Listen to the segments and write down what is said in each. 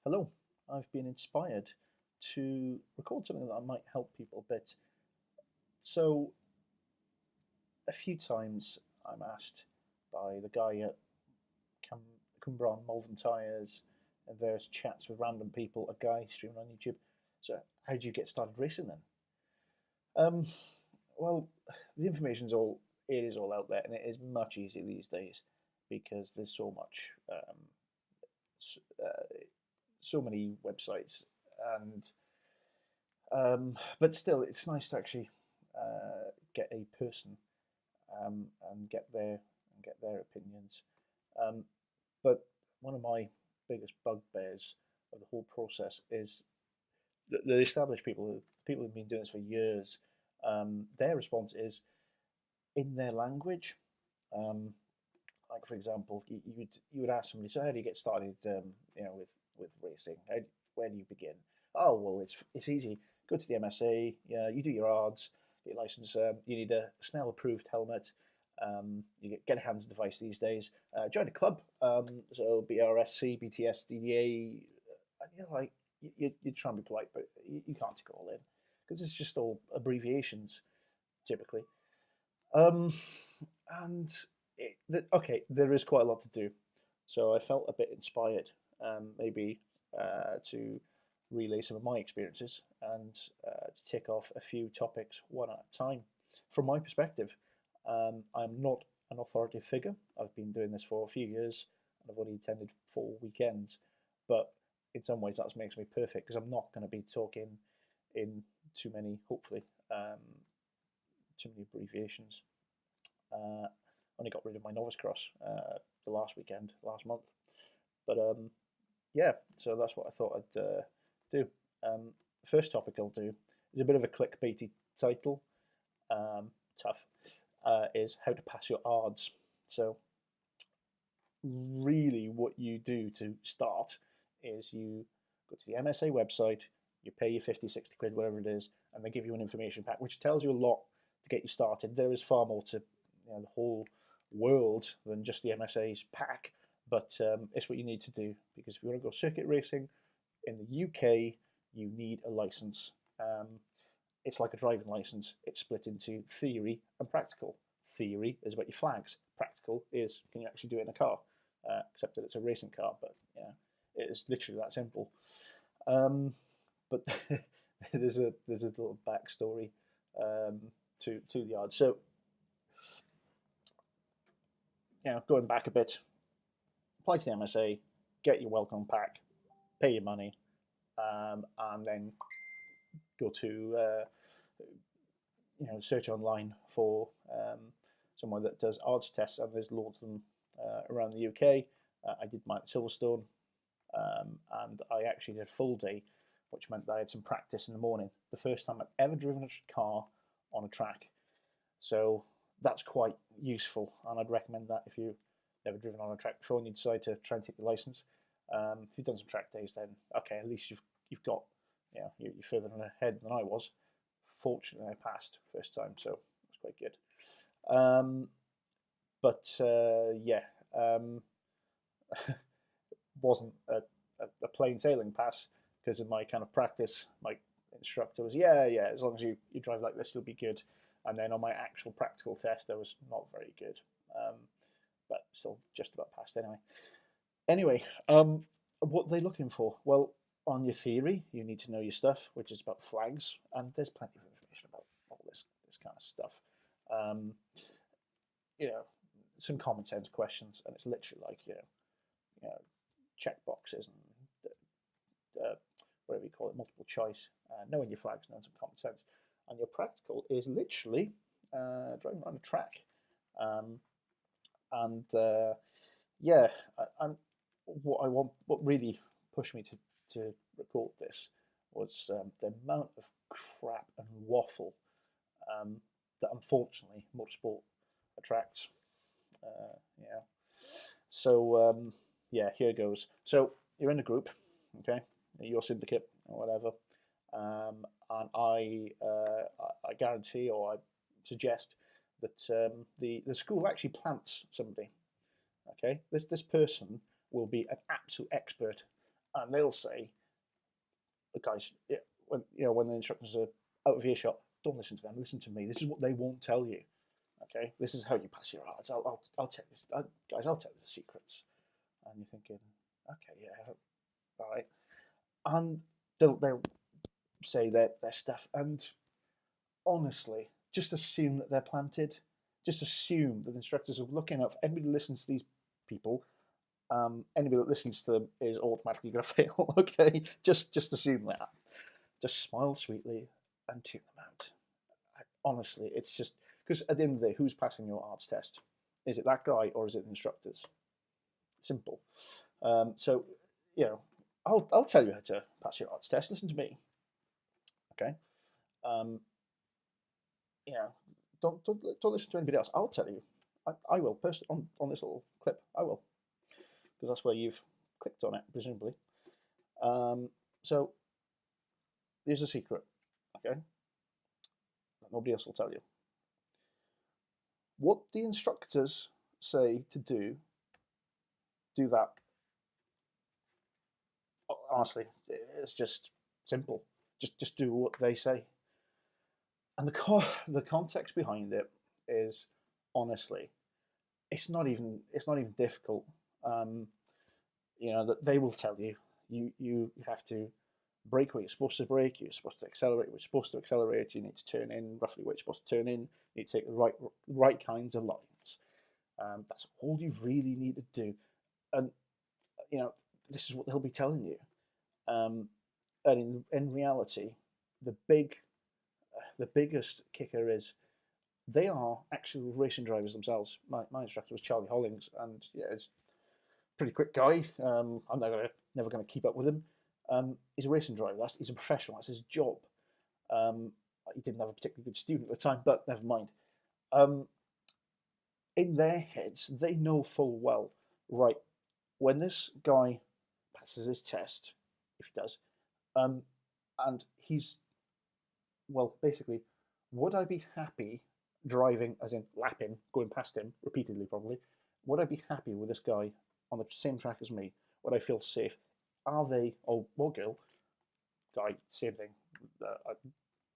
Hello, I've been inspired to record something that might help people a bit. So, a few times I'm asked by the guy at Cumbrawn Malvern Tyres and various chats with random people, a guy streaming on YouTube. So, how do you get started racing then? Um, well, the information's all it is all out there, and it is much easier these days because there's so much, so many websites and but still, it's nice to actually get a person and get their opinions. Um, but one of my biggest bugbears of the whole process is the established people who've been doing this for years. Their response is in their language. Um, like for example, you would ask somebody, so how do you get started? With racing. Where do you begin? Oh well, it's easy. Go to the MSA. Yeah, you do your ARDS, get your license. You need a Snell approved helmet. You get a hands device these days. Join a club. So BRSC, BTS, DDA. Like you try and be polite, but you can't take it all in because it's just all abbreviations typically. Um, and okay, there is quite a lot to do. So I felt a bit inspired, maybe to relay some of my experiences and to tick off a few topics one at a time. From my perspective, I'm not an authoritative figure. I've been doing this for a few years and I've only attended 4 weekends, but in some ways that makes me perfect because I'm not going to be talking in too many, hopefully, too many abbreviations. Uh, only got rid of my novice cross the last weekend, last month. But yeah, so that's what I thought I'd do. First topic I'll do is a bit of a clickbaity title. Tough. Is how to pass your ARDS. So really what you do to start is you go to the MSA website, you pay your 50, 60 quid, whatever it is, and they give you an information pack, which tells you a lot to get you started. There is far more to the whole world than just the MSA's pack, but it's what you need to do because if you want to go circuit racing in the UK, you need a license. It's like a driving license. It's split into theory and practical. Theory is about your flags. Practical is can you actually do it in a car, except that it's a racing car. But yeah, it is literally that simple. But there's a little backstory to the yard. So going back a bit, apply to the MSA, get your welcome pack, pay your money, and then go to search online for someone that does Ards Tests, and there's loads of them around the UK. I did mine at Silverstone, and I actually did a full day, which meant that I had some practice in the morning. The first time I've ever driven a car on a track. So that's quite useful, and I'd recommend that if you've never driven on a track before and you decide to try and take your license. If you've done some track days, then okay, at least you've got you're further ahead than I was. Fortunately, I passed first time, so that's quite good. But yeah, wasn't a plain sailing pass because of my kind of practice. My instructor was, yeah, as long as you drive like this, you'll be good. And then on my actual practical test, I was not very good, but still just about passed anyway. Anyway, what are they looking for? Well, on your theory, you need to know your stuff, which is about flags, and there's plenty of information about all this kind of stuff. Um, some common sense questions, and it's literally like check boxes and whatever you call it, multiple choice, knowing your flags, knowing some common sense. And your practical is literally driving around a track. And yeah, and what really pushed me to record this was the amount of crap and waffle that unfortunately motorsport attracts. Yeah. So yeah, here goes. So you're in a group, okay, your syndicate or whatever, and I guarantee or I suggest that the school actually plants somebody. Okay, this person will be an absolute expert and they'll say, the guys, yeah, when the instructors are out of earshot, don't listen to them. Listen to me. This is what they won't tell you. Okay, this is how you pass your Ards. I'll tell you, guys. I'll tell you the secrets. And you're thinking, okay, yeah, all right. And they'll say their stuff, and honestly, just assume that they're planted. Just assume that the instructors are looking out for anybody that listens to these people. Anybody that listens to them is automatically going to fail. Okay, just assume that. Just smile sweetly and tune them out. Honestly, it's just because at the end of the day, who's passing your Ards test? Is it that guy or is it the instructors? Simple. So, I'll tell you how to pass your Ards test. Listen to me. Okay. Don't listen to anybody else. I'll tell you. I will personally on this little clip. I will, because that's where you've clicked on it, presumably. So here's a secret. Okay. Nobody else will tell you. What the instructors say to do that. Honestly, it's just simple. Just do what they say. And the context behind it is, honestly, it's not even difficult. That they will tell you you have to brake where you're supposed to brake, you're supposed to accelerate where you're supposed to accelerate, you need to turn in roughly where you're supposed to turn in, you need to take the right kinds of lines. That's all you really need to do. And this is what they'll be telling you. And in reality, the biggest kicker is they are actual racing drivers themselves. My instructor was Charlie Hollings, and yeah, he's a pretty quick guy. I'm never gonna keep up with him. He's a racing driver. He's a professional. That's his job. He didn't have a particularly good student at the time, but never mind. In their heads, they know full well, right, when this guy passes his test, if he does, and he's, well, basically, would I be happy driving, as in lapping, going past him repeatedly probably, would I be happy with this guy on the same track as me? Would I feel safe? Are they, or girl, guy, same thing.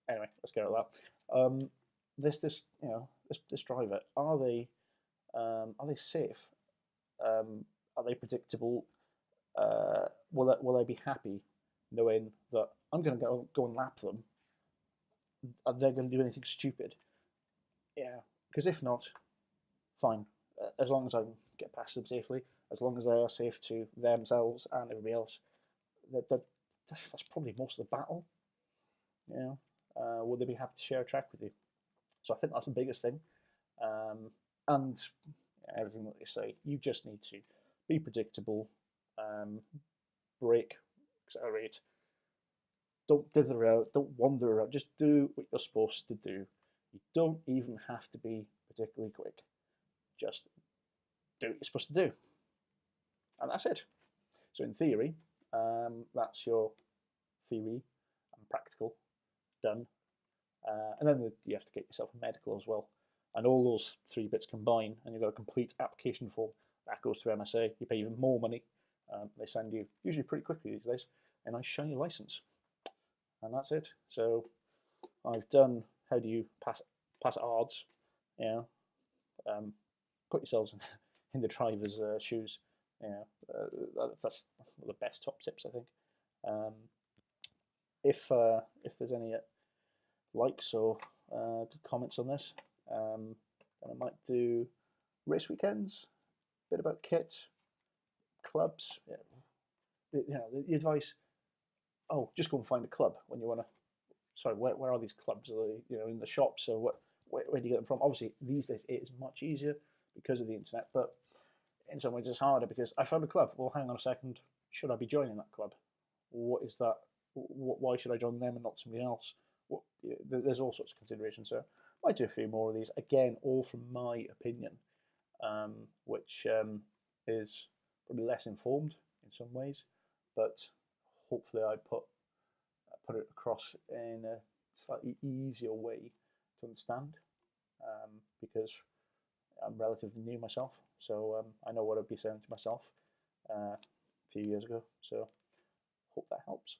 Anyway, let's get at that. This driver, are they safe? Are they predictable? Will I be happy knowing that I'm going to go and lap them? Are they going to do anything stupid? Yeah, because if not, fine. As long as I can get past them safely, as long as they are safe to themselves and everybody else, that's probably most of the battle. Would they be happy to share a track with you? So I think that's the biggest thing. And everything that they say, you just need to be predictable, brake, accelerate. Don't dither out, don't wander out, just do what you're supposed to do. You don't even have to be particularly quick. Just do what you're supposed to do. And that's it. So in theory, that's your theory and practical done. And then you have to get yourself a medical as well. And all those 3 bits combine, and you've got a complete application form. That goes to MSA. You pay even more money. They send you, usually pretty quickly these days, a nice shiny license. And that's it. So I've done how do you pass Ards. Put yourselves in the driver's shoes. That's one of the best top tips, I think. If there's any likes or good comments on this, then I might do race weekends, a bit about kit, clubs. The advice. Oh, just go and find a club when you want to. Sorry, where are these clubs? Are they, in the shops, or where do you get them from? Obviously, these days it is much easier because of the internet, but in some ways it's harder because I found a club. Well, hang on a second. Should I be joining that club? What is that? Why should I join them and not somebody else? There's all sorts of considerations. So I might do a few more of these. Again, all from my opinion, which is probably less informed in some ways, but hopefully I put it across in a slightly easier way to understand, because I'm relatively new myself, so I know what I'd be saying to myself a few years ago. So Hope that helps.